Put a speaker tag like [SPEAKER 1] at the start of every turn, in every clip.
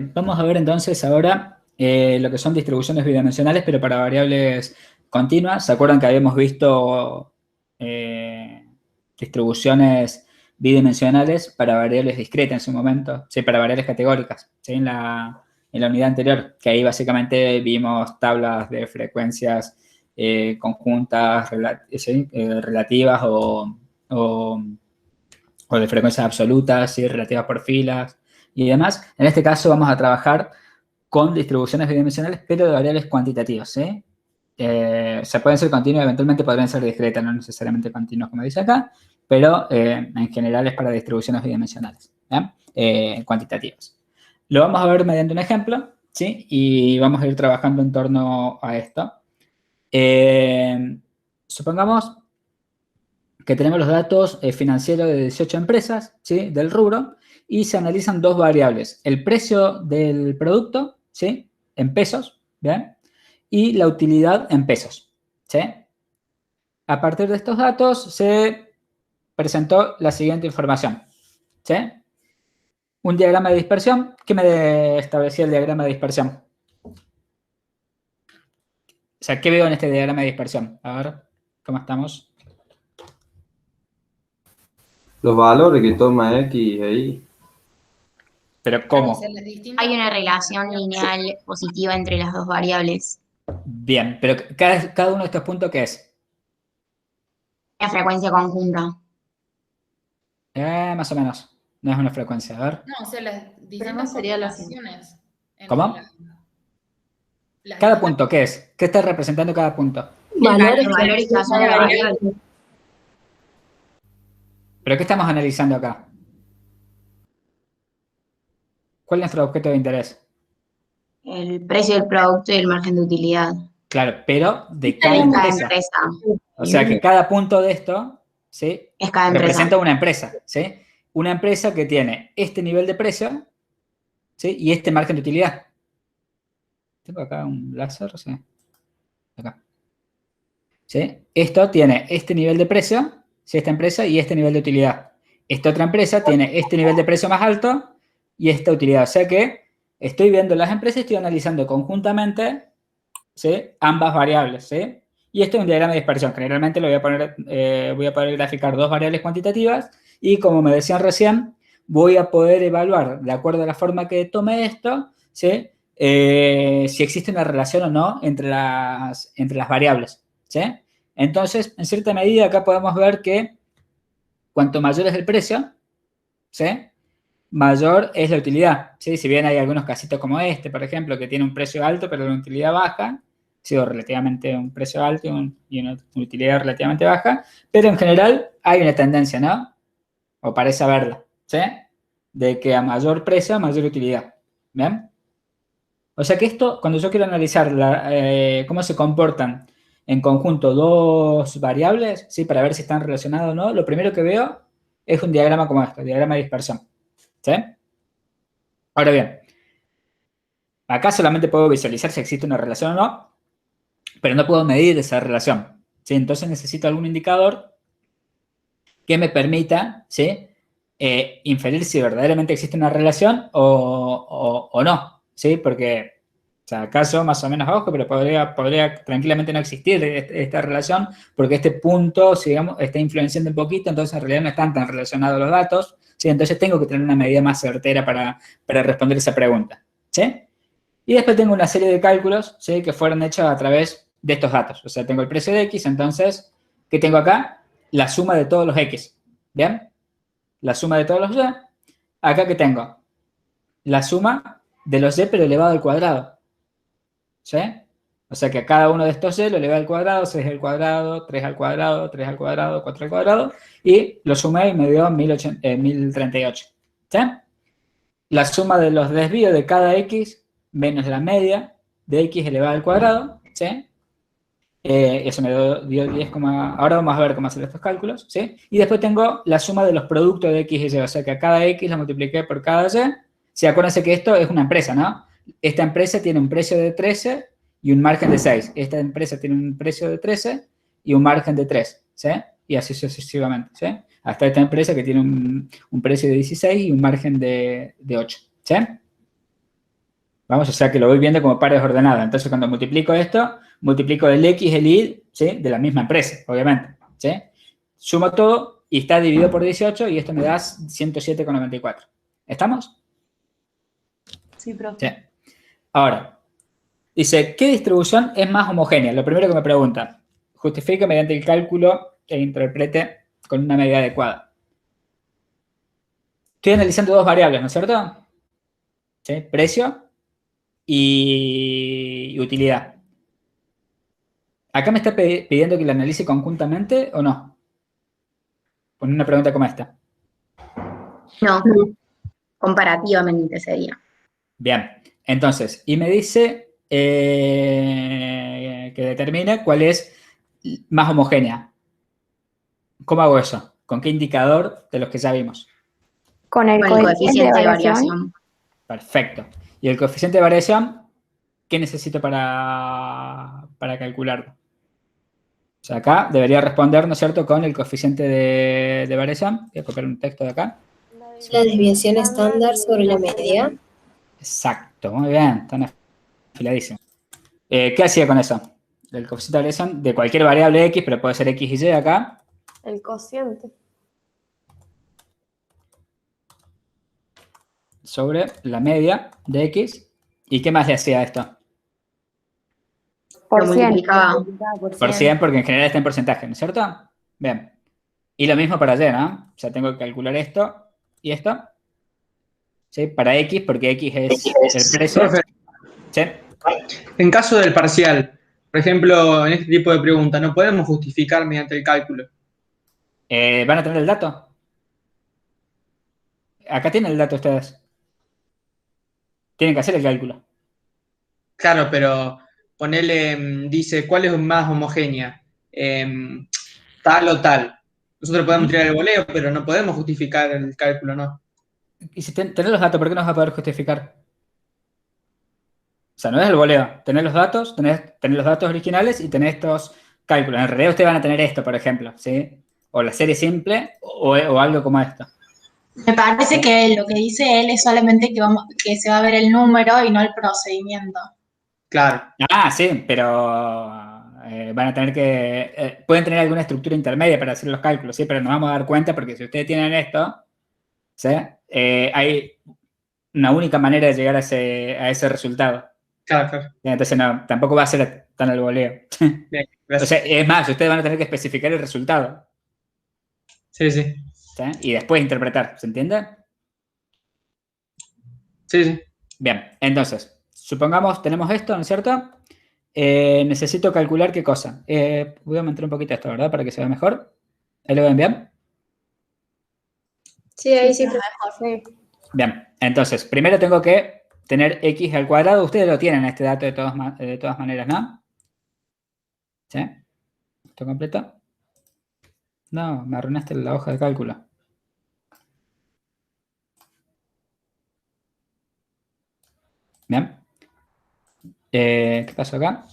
[SPEAKER 1] bien, vamos a ver entonces ahora lo que son distribuciones bidimensionales, pero para variables continuas. ¿Se acuerdan que habíamos visto distribuciones bidimensionales para variables discretas en su momento? Sí, para variables categóricas, ¿sí? En la unidad anterior, que ahí básicamente vimos tablas de frecuencias conjuntas, ¿sí? Relativas o o de frecuencias absolutas, ¿sí? Relativas por filas y demás. En este caso vamos a trabajar con distribuciones bidimensionales, pero de variables cuantitativas, ¿sí? Se pueden ser continuas, eventualmente podrían ser discretas, no necesariamente continuas como dice acá, pero en general es para distribuciones bidimensionales, cuantitativas. Lo vamos a ver mediante un ejemplo, ¿sí? Y vamos a ir trabajando en torno a esto. Supongamos que tenemos los datos financieros de 18 empresas, ¿sí? Del rubro, y se analizan dos variables, el precio del producto, ¿sí? En pesos, ¿bien? Y la utilidad en pesos, ¿sí? A partir de estos datos se presentó la siguiente información, ¿sí? Un diagrama de dispersión. ¿Qué me establecía el diagrama de dispersión? O sea, ¿qué veo en este diagrama de dispersión? A ver, ¿cómo estamos?
[SPEAKER 2] Los valores que toma X ahí.
[SPEAKER 1] ¿Pero
[SPEAKER 3] Claro, o
[SPEAKER 1] cómo?
[SPEAKER 3] sea, las distintas
[SPEAKER 4] Hay una relación
[SPEAKER 3] variables.
[SPEAKER 4] lineal positiva entre las dos variables.
[SPEAKER 1] Bien, pero cada uno de estos puntos, ¿qué es?
[SPEAKER 4] La frecuencia conjunta.
[SPEAKER 1] Más o menos. No es una frecuencia. A ver.
[SPEAKER 3] No, o sea, las
[SPEAKER 5] Pero no
[SPEAKER 3] distintas
[SPEAKER 5] sería la
[SPEAKER 3] combinaciones entre
[SPEAKER 1] ¿Cómo?
[SPEAKER 3] las
[SPEAKER 1] Cada
[SPEAKER 3] distintas.
[SPEAKER 1] punto, ¿qué es? ¿Qué está representando cada punto?
[SPEAKER 5] valores
[SPEAKER 4] El
[SPEAKER 5] que
[SPEAKER 4] valor que son la variable.
[SPEAKER 1] ¿Pero qué estamos analizando acá? ¿Cuál es nuestro objeto de interés?
[SPEAKER 4] El precio del producto y el margen de utilidad.
[SPEAKER 1] Claro, pero de cada
[SPEAKER 4] De cada
[SPEAKER 1] empresa.
[SPEAKER 4] empresa.
[SPEAKER 1] O sea que cada punto de esto, ¿sí?
[SPEAKER 4] Es cada empresa.
[SPEAKER 1] Representa una empresa, ¿sí? Una empresa que tiene este nivel de precio, ¿sí? Y este margen de utilidad. ¿Tengo acá un láser? Sí. Acá. ¿Sí? Esto tiene este nivel de precio, ¿sí? Esta empresa, y este nivel de utilidad. Esta otra empresa tiene este nivel de precio más alto y esta utilidad. O sea que estoy viendo las empresas y estoy analizando conjuntamente, ¿sí? Ambas variables, ¿sí? Y esto es un diagrama de dispersión. Generalmente lo voy a poder graficar dos variables cuantitativas y, como me decían recién, voy a poder evaluar, de acuerdo a la forma que tome esto, ¿sí? Si existe una relación o no entre las variables, ¿sí? Entonces, en cierta medida, acá podemos ver que cuanto mayor es el precio, ¿sí? Mayor es la utilidad, ¿sí? Si bien hay algunos casitos como este, por ejemplo, que tiene un precio alto pero una utilidad baja, ¿sí? O relativamente un precio alto y una utilidad relativamente baja, pero en general hay una tendencia, ¿no? O parece haberla, ¿sí? De que a mayor precio, mayor utilidad, ¿bien? O sea que esto, cuando yo quiero analizar cómo se comportan en conjunto dos variables, ¿sí? Para ver si están relacionadas o no, lo primero que veo es un diagrama como este, diagrama de dispersión, ¿sí? Ahora bien, acá solamente puedo visualizar si existe una relación o no, pero no puedo medir esa relación, ¿sí? Entonces necesito algún indicador que me permita, ¿sí? Inferir si verdaderamente existe una relación o no, ¿sí? Porque, o sea, acaso más o menos abajo, pero podría tranquilamente no existir esta relación, porque este punto, digamos, está influenciando un poquito, entonces en realidad no están tan relacionados los datos, ¿sí? Entonces tengo que tener una medida más certera para responder esa pregunta, ¿sí? Y después tengo una serie de cálculos, ¿sí? Que fueron hechos a través de estos datos. O sea, tengo el precio de X, entonces, ¿qué tengo acá? La suma de todos los X, ¿bien? La suma de todos los Y. Acá, ¿qué tengo? La suma de los Y, pero elevado al cuadrado, ¿sí? O sea que a cada uno de estos Y lo elevé al cuadrado, 6 al cuadrado, 3 al cuadrado, 3 al cuadrado, 4 al cuadrado, y lo sumé y me dio 1038, ¿sí? La suma de los desvíos de cada X menos la media de X elevado al cuadrado, ¿sí? Eso me dio 10, ahora vamos a ver cómo hacer estos cálculos, ¿sí? Y después tengo la suma de los productos de X y Y, o sea que a cada X lo multipliqué por cada Y. Sí, acuérdense que esto es una empresa, ¿no? Esta empresa tiene un precio de 13 y un margen de 6. Esta empresa tiene un precio de 13 y un margen de 3, ¿sí? Y así sucesivamente, ¿sí? Hasta esta empresa que tiene un precio de 16 y un margen de 8, ¿sí? Vamos, o sea que lo voy viendo como pares ordenadas. Entonces, cuando multiplico esto, multiplico el X, el Y, ¿sí? De la misma empresa, obviamente, ¿sí? Sumo todo y está dividido por 18 y esto me da 107,94. ¿Estamos?
[SPEAKER 5] Sí, profe.
[SPEAKER 1] Sí. Ahora, dice, ¿qué distribución es más homogénea? Lo primero que me pregunta. Justifique mediante el cálculo e interprete con una medida adecuada. Estoy analizando dos variables, ¿no es cierto? ¿Sí? Precio y utilidad. ¿Acá me está pidiendo que la analice conjuntamente o no? Pon una pregunta como esta.
[SPEAKER 4] No, comparativamente sería.
[SPEAKER 1] Bien, entonces, y me dice que determine cuál es más homogénea. ¿Cómo hago eso? ¿Con qué indicador de los que ya vimos?
[SPEAKER 6] Con el
[SPEAKER 4] Con el
[SPEAKER 6] coeficiente de variación.
[SPEAKER 1] Perfecto. ¿Y el coeficiente de variación? ¿Qué necesito para calcularlo? O sea, acá debería responder, ¿no es cierto?, con el coeficiente de variación. Voy a copiar un texto de acá.
[SPEAKER 7] La desviación estándar sobre la media.
[SPEAKER 1] Exacto, muy bien, están afiladísimos. ¿Qué hacía con eso? El coeficiente de variación de cualquier variable X, pero puede ser X y Y acá.
[SPEAKER 6] El cociente.
[SPEAKER 1] Sobre la media de X. ¿Y qué más le hacía a esto?
[SPEAKER 4] Lo multiplicaba.
[SPEAKER 1] Por 100, porque en general está en porcentaje, ¿no es cierto? Bien. Y lo mismo para Y, ¿no? O sea, tengo que calcular esto y esto. ¿Sí? Para X, porque X es el precio.
[SPEAKER 8] Profe,
[SPEAKER 1] ¿Sí?
[SPEAKER 8] en caso del parcial, por ejemplo, en este tipo de preguntas, ¿no podemos justificar mediante el cálculo?
[SPEAKER 1] ¿Van a tener el dato? Acá tienen el dato ustedes. Tienen que hacer el cálculo.
[SPEAKER 8] Claro, pero ponele, dice, ¿cuál es más homogénea? Tal o tal. Nosotros podemos tirar el voleo, pero no podemos justificar el cálculo, ¿no?
[SPEAKER 1] Y si tenés los datos, ¿por qué no vas a poder justificar? O sea, no es el voleo. Tenés los datos, tenés los datos originales y tenés estos cálculos. En realidad ustedes van a tener esto, por ejemplo, ¿sí? O la serie simple o algo como esto.
[SPEAKER 3] Me parece que lo que dice él es solamente que se va a ver el número y no el procedimiento.
[SPEAKER 8] Claro.
[SPEAKER 1] Ah, sí, pero van a tener que... pueden tener alguna estructura intermedia para hacer los cálculos, ¿sí? Pero nos vamos a dar cuenta porque si ustedes tienen esto, ¿sí? Hay una única manera de llegar a ese resultado.
[SPEAKER 8] Claro, claro.
[SPEAKER 1] Entonces, no, tampoco va a ser tan al voleo.
[SPEAKER 8] Bien,
[SPEAKER 1] O
[SPEAKER 8] gracias.
[SPEAKER 1] sea, es más, ustedes van a tener que especificar el resultado,
[SPEAKER 8] Sí, sí.
[SPEAKER 1] ¿sí? Y después interpretar, ¿se entiende?
[SPEAKER 8] Sí, sí.
[SPEAKER 1] Bien, entonces, supongamos tenemos esto, ¿no es cierto? Necesito calcular qué cosa. Voy a aumentar un poquito esto, ¿verdad? Para que se vea mejor. ¿Ahí lo ven bien?
[SPEAKER 4] Sí, ahí sí.
[SPEAKER 6] Sí.
[SPEAKER 1] Bien, entonces, primero tengo que tener x al cuadrado. Ustedes lo tienen este dato de todas maneras, ¿no? ¿Sí? ¿Esto completo? No, me arruinaste la hoja de cálculo. Bien. ¿Qué pasó acá?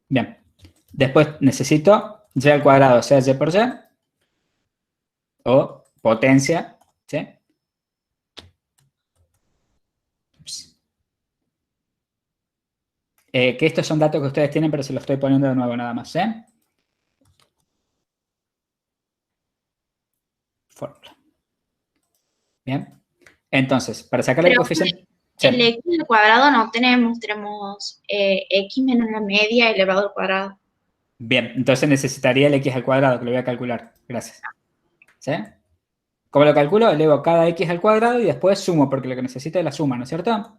[SPEAKER 1] Bien. Después necesito y al cuadrado, sea y por y, o potencia, ¿sí? Que estos son datos que ustedes tienen, pero se los estoy poniendo de nuevo nada más, ¿eh? Fórmula. Bien. Entonces, para sacar el
[SPEAKER 3] Pero
[SPEAKER 1] coeficiente...
[SPEAKER 3] el
[SPEAKER 1] Sí.
[SPEAKER 3] x al cuadrado no tenemos x menos la media elevado al cuadrado.
[SPEAKER 1] Bien, entonces necesitaría el x al cuadrado, que lo voy a calcular. Gracias. ¿Sí? ¿Cómo lo calculo? Elevo cada x al cuadrado y después sumo, porque lo que necesito es la suma, ¿no es cierto?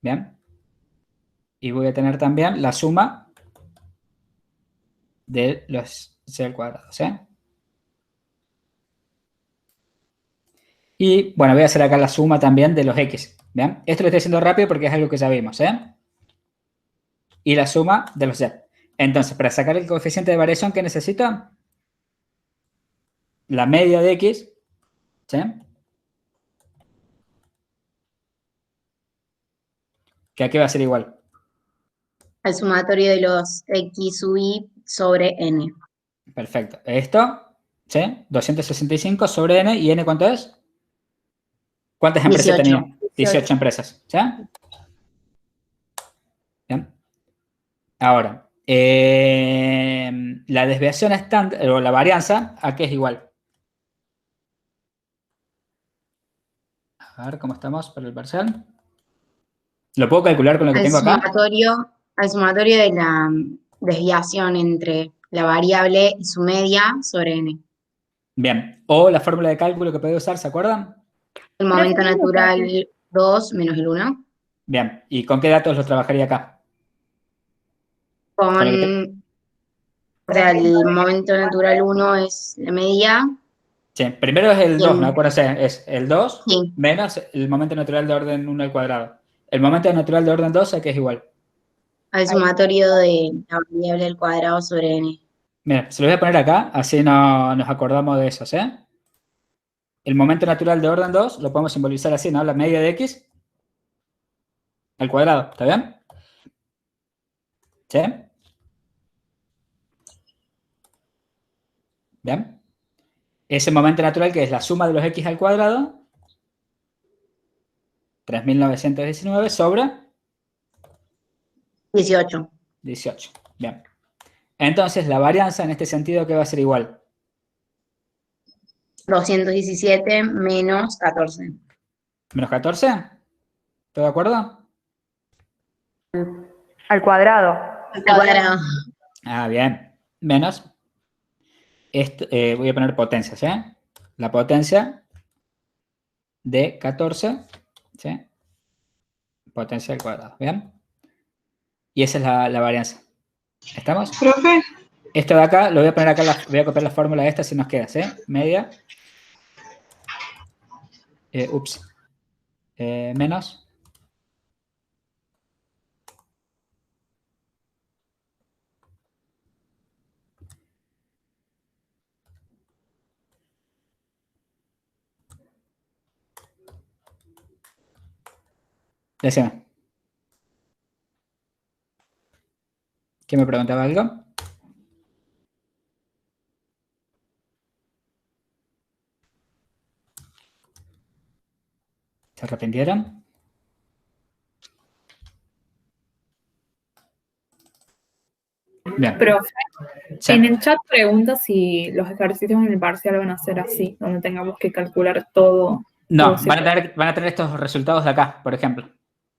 [SPEAKER 1] Bien. Y voy a tener también la suma de los c al cuadrado, ¿sí? Y, bueno, voy a hacer acá la suma también de los x, ¿bien? Esto lo estoy haciendo rápido porque es algo que ya vimos, ¿eh? Y la suma de los z. Entonces, para sacar el coeficiente de variación, ¿qué necesito? La media de x, ¿sí? Que aquí va a ser igual.
[SPEAKER 4] Al sumatorio de los x sub i sobre n.
[SPEAKER 1] Perfecto. Esto, ¿sí? 265 sobre n. ¿Y n cuánto es? ¿Cuántas empresas
[SPEAKER 4] 18.
[SPEAKER 1] tenía? 18 empresas. ¿Ya? Bien. Ahora, la desviación estándar, o la varianza, ¿a qué es igual? A ver, ¿cómo estamos para el parcial? ¿Lo puedo calcular con lo que
[SPEAKER 4] Al
[SPEAKER 1] tengo acá?
[SPEAKER 4] sumatorio de la desviación entre la variable y su media sobre n.
[SPEAKER 1] Bien. O la fórmula de cálculo que puede usar, ¿se acuerdan?
[SPEAKER 4] El momento natural 2 menos el 1.
[SPEAKER 1] Bien. ¿Y con qué datos los trabajaría acá?
[SPEAKER 4] Con,
[SPEAKER 1] Con lo que
[SPEAKER 4] o sea, el momento natural 1 es la media.
[SPEAKER 1] Sí, primero es el
[SPEAKER 4] Y
[SPEAKER 1] 2,
[SPEAKER 4] el-
[SPEAKER 1] ¿no? Acuérdense, es el 2
[SPEAKER 4] Sí.
[SPEAKER 1] menos el momento natural de orden 1 al cuadrado. El momento natural de orden 2 ¿a qué es igual?
[SPEAKER 4] Al sumatorio de la variable al cuadrado sobre n.
[SPEAKER 1] Mira, se lo voy a poner acá, así no nos acordamos de eso, ¿sí? El momento natural de orden 2 lo podemos simbolizar así, ¿no? La media de x al cuadrado, ¿está bien? ¿Sí? ¿Bien? Ese momento natural que es la suma de los x al cuadrado, 3.919 sobre
[SPEAKER 4] 18.
[SPEAKER 1] 18. Bien. Entonces, la varianza en este sentido, ¿qué va a ser igual?
[SPEAKER 4] 217 menos 14.
[SPEAKER 1] ¿Menos 14? ¿Todo de acuerdo?
[SPEAKER 5] Al cuadrado.
[SPEAKER 4] Al cuadrado.
[SPEAKER 1] Ah, bien. Menos. Esto, voy a poner potencias, ¿eh? La potencia de 14, ¿sí? Potencia al cuadrado, ¿bien? Y esa es la varianza. ¿Estamos?
[SPEAKER 3] Profe,
[SPEAKER 1] Esto de acá, lo voy a poner acá, voy a copiar la fórmula esta si nos queda, ¿sí? Media. Menos. Decime. ¿Quién me preguntaba algo? ¿Se arrepintieron? Bien.
[SPEAKER 9] Profe,
[SPEAKER 1] Sí.
[SPEAKER 9] en el chat pregunta si los ejercicios en el parcial van a ser así, donde tengamos que calcular todo.
[SPEAKER 1] No,
[SPEAKER 9] todo
[SPEAKER 1] van a tener estos resultados de acá, por ejemplo.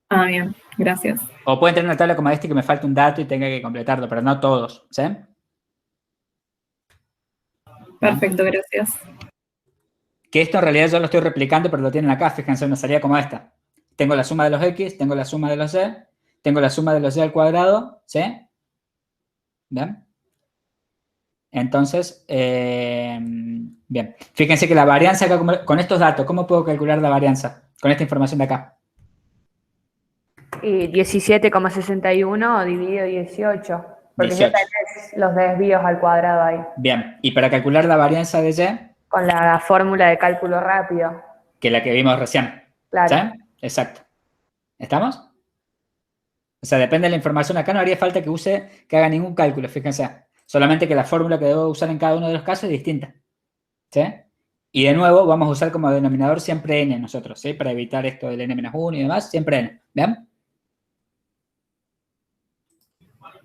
[SPEAKER 9] Ah, bien, gracias.
[SPEAKER 1] O pueden tener una tabla como esta que me falta un dato y tenga que completarlo, pero no todos, ¿sí?
[SPEAKER 9] Perfecto, gracias.
[SPEAKER 1] Que esto en realidad yo lo estoy replicando, pero lo tienen acá, fíjense, una salida como esta. Tengo la suma de los x, tengo la suma de los y, tengo la suma de los y al cuadrado, ¿sí? ¿Bien? Entonces, bien. Fíjense que la varianza acá, con estos datos, ¿cómo puedo calcular la varianza? Con esta información de acá.
[SPEAKER 5] Y 17,61 dividido 18. Porque
[SPEAKER 1] 18.
[SPEAKER 5] ya tenés los desvíos al cuadrado ahí.
[SPEAKER 1] Bien. Y para calcular la varianza de y,
[SPEAKER 5] Con la fórmula de cálculo rápido.
[SPEAKER 1] que la que vimos recién.
[SPEAKER 5] Claro.
[SPEAKER 1] ¿Sí? Exacto. ¿Estamos? O sea, depende de la información. Acá no haría falta que haga ningún cálculo, fíjense. Solamente que la fórmula que debo usar en cada uno de los casos es distinta. ¿Sí? Y de nuevo, vamos a usar como denominador siempre n nosotros, ¿sí? Para evitar esto del n-1 y demás, siempre n. ¿Bien?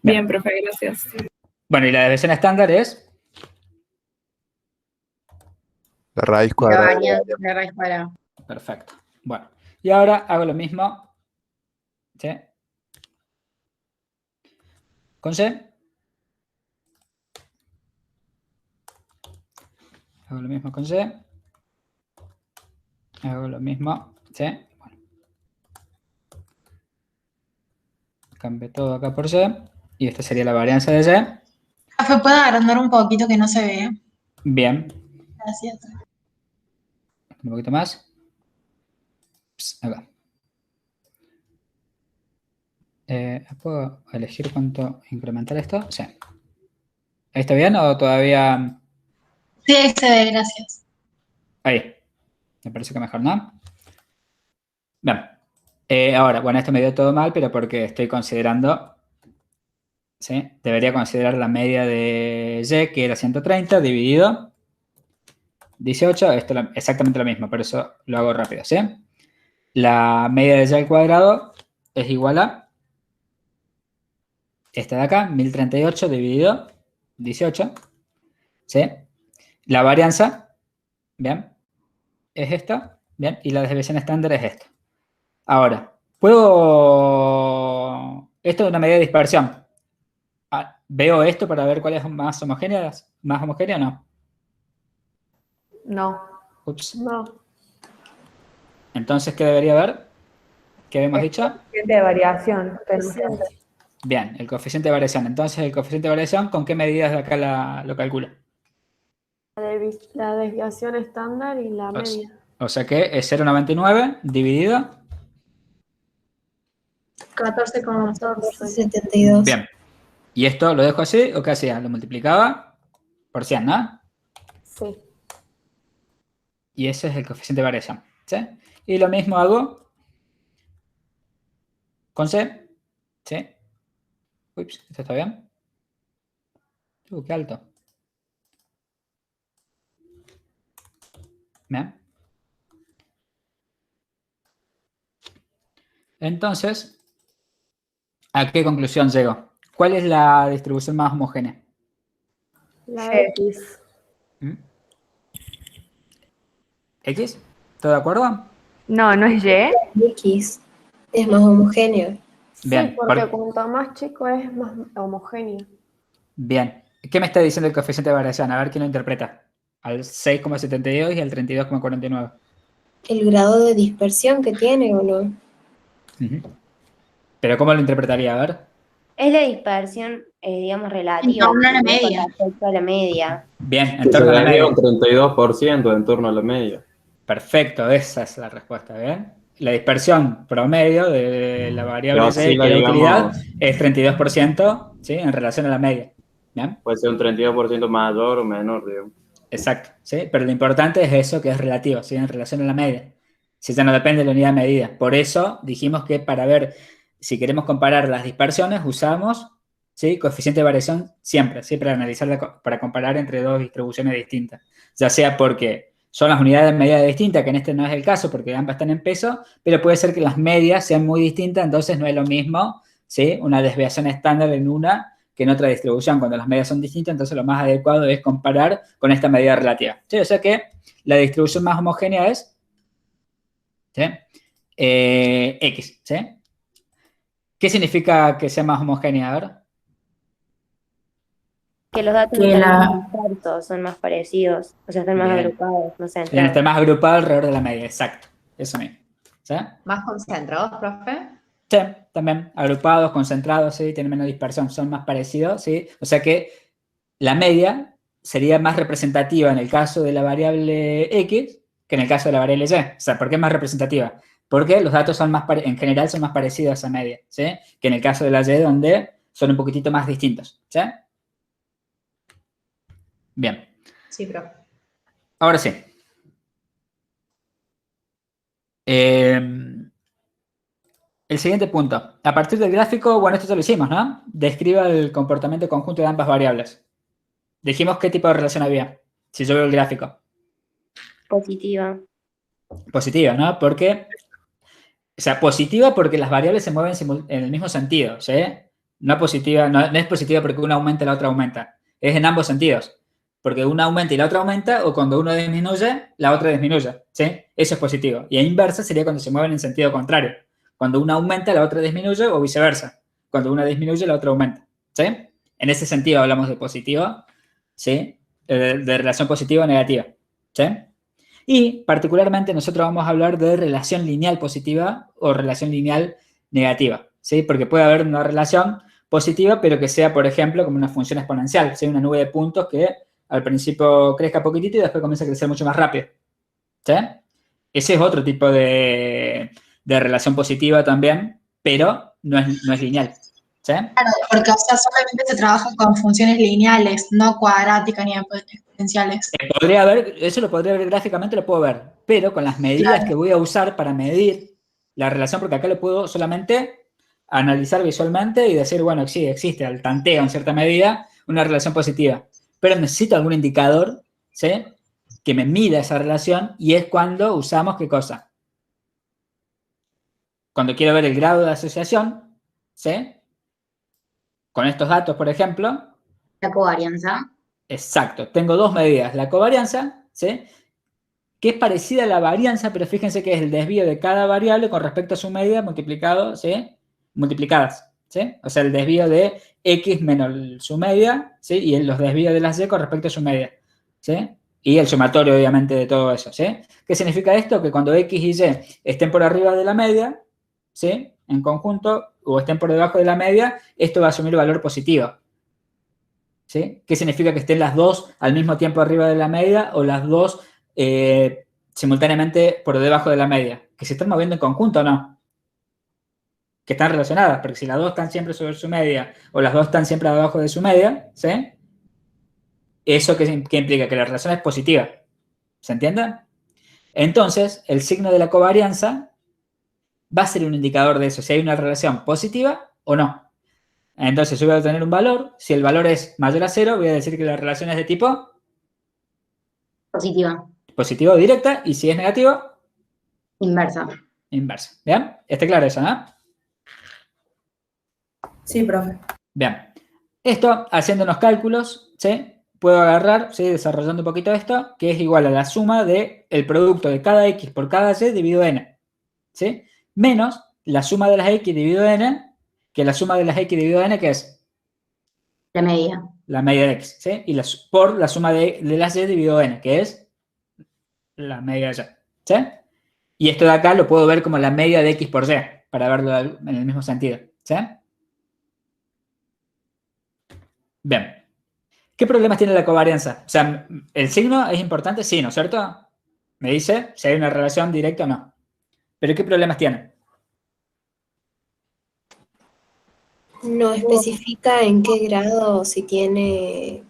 [SPEAKER 9] Bien, profe, gracias.
[SPEAKER 1] Bueno, y la desviación estándar es
[SPEAKER 10] La raíz
[SPEAKER 4] La
[SPEAKER 10] cuadrada.
[SPEAKER 4] variante de la raíz cuadrada.
[SPEAKER 1] perfecto. Bueno, y ahora hago lo mismo, ¿sí? Con c. Hago lo mismo con c. Hago lo mismo, ¿sí? Bueno. Cambio todo acá por c. Y esta sería la varianza de c.
[SPEAKER 3] profe, ¿puede agrandar un poquito que no se ve?
[SPEAKER 1] Bien.
[SPEAKER 3] Gracias.
[SPEAKER 1] Un poquito más. Acá. ¿Puedo elegir cuánto incrementar esto? Sí. ¿Ahí está bien o todavía...?
[SPEAKER 3] Sí, ahí se ve, gracias.
[SPEAKER 1] Ahí. Me parece que mejor, ¿no? Bien. Ahora, bueno, esto me dio todo mal, pero porque estoy considerando... ¿Sí? Debería considerar la media de y, que era 130, dividido 18. Esto es exactamente lo mismo, por eso lo hago rápido, ¿sí? la media de y al cuadrado es igual a esta de acá, 1038 dividido 18, ¿sí? La varianza, ¿bien? Es esta, ¿bien? Y la desviación estándar es esta. Ahora, esto es una medida de dispersión. ¿Veo esto para ver cuál es más homogénea? ¿Más homogénea o no?
[SPEAKER 5] No.
[SPEAKER 1] Ups.
[SPEAKER 6] No.
[SPEAKER 1] Entonces, ¿qué debería haber? ¿Qué habíamos dicho?
[SPEAKER 5] Coeficiente de variación.
[SPEAKER 6] Coeficiente.
[SPEAKER 1] Bien, el coeficiente de variación. Entonces, el coeficiente de variación, ¿con qué medidas de acá lo calcula?
[SPEAKER 6] La desviación estándar y la media.
[SPEAKER 1] O sea que es 0,99 dividido.
[SPEAKER 3] 14,14.
[SPEAKER 7] 72.
[SPEAKER 1] Bien. ¿Y esto lo dejo así o qué hacía? Lo multiplicaba por 100, ¿no?
[SPEAKER 6] Sí.
[SPEAKER 1] Y ese es el coeficiente de variación, ¿sí? Y lo mismo hago con C, ¿sí? Ups, ¿esto está bien? Qué alto. Bien. Entonces, ¿a qué conclusión llego? ¿Cuál es la distribución más homogénea?
[SPEAKER 6] La
[SPEAKER 5] Sí.
[SPEAKER 6] X.
[SPEAKER 1] ¿Mm? ¿X? ¿Todo de acuerdo?
[SPEAKER 5] No, no es Y.
[SPEAKER 7] X es más homogéneo.
[SPEAKER 1] Bien,
[SPEAKER 6] Sí, porque
[SPEAKER 1] por-
[SPEAKER 6] cuanto más chico es, más homogéneo.
[SPEAKER 1] Bien. ¿Qué me está diciendo el coeficiente de variación? A ver quién lo interpreta. Al 6,72 y al 32,49.
[SPEAKER 7] ¿El grado de dispersión que tiene o no?
[SPEAKER 1] Ujú. ¿Pero cómo lo interpretaría? A ver.
[SPEAKER 4] Es la dispersión, digamos, relativa.
[SPEAKER 3] En torno a la
[SPEAKER 4] con
[SPEAKER 3] media.
[SPEAKER 4] respecto a la media.
[SPEAKER 1] Bien, en
[SPEAKER 2] Que se
[SPEAKER 1] torno a la
[SPEAKER 2] desvía
[SPEAKER 1] media.
[SPEAKER 2] un 32% en torno a la media.
[SPEAKER 1] Perfecto, esa es la respuesta, ¿bien? La dispersión promedio de la
[SPEAKER 2] Y
[SPEAKER 1] variable
[SPEAKER 2] así
[SPEAKER 1] y
[SPEAKER 2] la
[SPEAKER 1] la utilidad
[SPEAKER 2] digamos,
[SPEAKER 1] es 32%, ¿sí? En relación a la media. ¿Bien?
[SPEAKER 2] puede ser un 32% mayor o menor, digamos.
[SPEAKER 1] Exacto, ¿sí? Pero lo importante es eso que es relativo, ¿sí? En relación a la media. Si ya no depende de la unidad de medida. Por eso dijimos que para ver si queremos comparar las dispersiones usamos, ¿sí? Coeficiente de variación siempre, ¿sí? Para analizar, para comparar entre dos distribuciones distintas. Ya sea porque son las unidades de medida distintas, que en este no es el caso porque ambas están en peso, pero puede ser que las medias sean muy distintas, entonces no es lo mismo, ¿sí? Una desviación estándar en una que en otra distribución. Cuando las medias son distintas, entonces lo más adecuado es comparar con esta medida relativa. ¿Sí? O sea que la distribución más homogénea es, ¿sí? X. ¿Sí? ¿Qué significa que sea más homogénea? A ver.
[SPEAKER 4] Que los datos
[SPEAKER 3] Que
[SPEAKER 4] están
[SPEAKER 3] la-
[SPEAKER 4] más dispersos, son más parecidos, o sea, están más
[SPEAKER 1] Bien.
[SPEAKER 4] agrupados, no sé,
[SPEAKER 1] Bien, está más agrupado alrededor de la media, exacto. Eso mismo. ¿Sí?
[SPEAKER 10] ¿Más concentrados, profe?
[SPEAKER 1] Sí, también agrupados, concentrados, ¿sí? Tienen menos dispersión, son más parecidos, ¿sí? O sea que la media sería más representativa en el caso de la variable X que en el caso de la variable Y. O sea, ¿por qué es más representativa? Porque los datos son en general son más parecidos a esa media, ¿sí? Que en el caso de la Y, donde son un poquitito más distintos, ¿sí? Bien.
[SPEAKER 10] Sí, profe.
[SPEAKER 1] Ahora sí. El siguiente punto. A partir del gráfico, bueno, esto ya lo hicimos, ¿no? Describa el comportamiento conjunto de ambas variables. Dijimos qué tipo de relación había. Si yo veo el gráfico.
[SPEAKER 4] positiva.
[SPEAKER 1] Positiva, ¿no? Porque, o sea, positiva porque las variables se mueven en el mismo sentido, ¿sí? No positiva, no es positiva porque una aumenta y la otra aumenta. Es en ambos sentidos. Porque una aumenta y la otra aumenta, o cuando uno disminuye, la otra disminuye, ¿sí? Eso es positivo. Y a inversa sería cuando se mueven en sentido contrario. Cuando una aumenta, la otra disminuye, o viceversa. Cuando una disminuye, la otra aumenta, ¿sí? En ese sentido hablamos de positivo, ¿sí? De relación positiva o negativa, ¿sí? Y particularmente nosotros vamos a hablar de relación lineal positiva o relación lineal negativa, ¿sí? Porque puede haber una relación positiva, pero que sea, por ejemplo, como una función exponencial, ¿sí? Una nube de puntos que al principio crezca poquitito y después comienza a crecer mucho más rápido, ¿sí? Ese es otro tipo de relación positiva también, pero no es lineal, ¿sí?
[SPEAKER 3] Claro, porque, o sea, solamente se trabaja con funciones lineales, no cuadráticas ni exponenciales.
[SPEAKER 1] Podría haber, eso lo podría ver gráficamente, lo puedo ver, pero con las medidas
[SPEAKER 3] Claro.
[SPEAKER 1] que voy a usar para medir la relación, porque acá lo puedo solamente analizar visualmente y decir, bueno, sí, existe al tanteo en cierta medida una relación positiva, pero necesito algún indicador, ¿sí? Que me mida esa relación y es cuando usamos, ¿qué cosa? cuando quiero ver el grado de asociación, ¿sí? Con estos datos, por ejemplo.
[SPEAKER 4] La covarianza.
[SPEAKER 1] Exacto. Tengo dos medidas. La covarianza, ¿sí? Que es parecida a la varianza, pero fíjense que es el desvío de cada variable con respecto a su medida multiplicado, ¿sí? Multiplicadas, ¿sí? O sea, el desvío de X menos su media, ¿sí? Y los desvíos de las Y con respecto a su media, ¿sí? Y el sumatorio, obviamente, de todo eso, ¿sí? ¿Qué significa esto? Que cuando X y Y estén por arriba de la media, ¿sí? En conjunto, o estén por debajo de la media, esto va a asumir valor positivo, ¿sí? ¿Qué significa que estén las dos al mismo tiempo arriba de la media o las dos simultáneamente por debajo de la media? Que se están moviendo en conjunto o no. Que están relacionadas, porque si las dos están siempre sobre su media o las dos están siempre abajo de su media, ¿sí? ¿Eso qué implica? Que la relación es positiva. ¿Se entiende? Entonces, el signo de la covarianza va a ser un indicador de eso, si hay una relación positiva o no. Entonces, yo voy a obtener un valor. Si el valor es mayor a 0, voy a decir que la relación es de tipo
[SPEAKER 4] Positiva.
[SPEAKER 1] positivo directa, y si es negativo,
[SPEAKER 4] Inversa.
[SPEAKER 1] inversa. ¿Bien? ¿Está claro eso, no?
[SPEAKER 9] Sí, profe.
[SPEAKER 1] Bien. Esto, haciendo unos cálculos, ¿sí? Puedo agarrar, ¿sí? Desarrollando un poquito esto, que es igual a la suma del producto de cada X por cada Y dividido n, ¿sí? Menos la suma de las X dividido n, que la suma de las X dividido n, ¿qué es?
[SPEAKER 4] La media.
[SPEAKER 1] La media de X, ¿sí? Y por la suma de las Y dividido n, que es la media de Y, ¿sí? Y esto de acá lo puedo ver como la media de X por Y, para verlo en el mismo sentido, ¿sí? Bien. ¿Qué problemas tiene la covarianza? O sea, ¿el signo es importante? Sí, ¿no es cierto? Me dice si hay una relación directa o no. ¿Pero qué problemas tiene?
[SPEAKER 7] No especifica en qué grado, si tiene,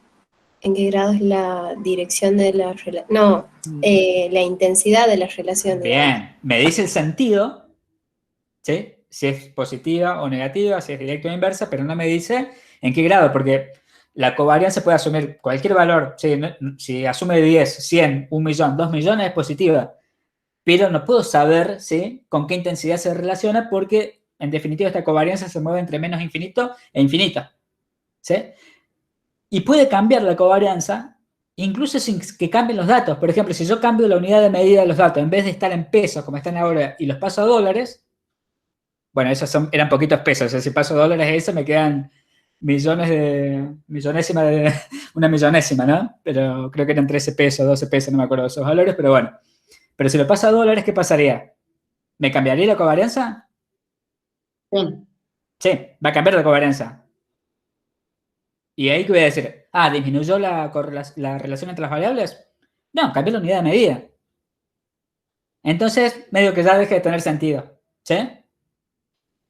[SPEAKER 7] en qué grado es la dirección de la relación. No, la intensidad de la relación.
[SPEAKER 1] Bien. Me dice el sentido, ¿sí? Si es positiva o negativa, si es directa o inversa, pero no me dice en qué grado, porque la covarianza puede asumir cualquier valor. ¿Sí? Si asume 10, 100, 1 millón, 2 millones, es positiva. Pero no puedo saber, ¿sí? Con qué intensidad se relaciona, porque en definitiva esta covarianza se mueve entre menos infinito e infinito, ¿sí? Y puede cambiar la covarianza incluso sin que cambien los datos. Por ejemplo, si yo cambio la unidad de medida de los datos, en vez de estar en pesos como están ahora y los paso a dólares, bueno, esos eran poquitos pesos. O sea, si paso dólares a eso me quedan una millonésima, ¿no? Pero creo que eran 13 pesos, 12 pesos, no me acuerdo de esos valores, pero bueno. Pero si lo paso a dólares, ¿qué pasaría? ¿Me cambiaría la covarianza?
[SPEAKER 4] Sí.
[SPEAKER 1] Sí, va a cambiar la covarianza. ¿Y ahí qué voy a decir? ¿Disminuyó la relación entre las variables? No, cambió la unidad de medida. Entonces, medio que ya deja de tener sentido, ¿sí?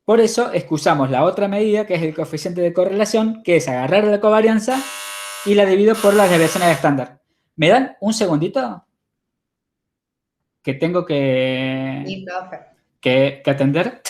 [SPEAKER 1] Por eso, excusamos la otra medida, que es el coeficiente de correlación, que es agarrar la covarianza y la divido por las desviaciones estándar. ¿Me dan un segundito? Que tengo
[SPEAKER 10] Sí, profe.
[SPEAKER 1] que atender.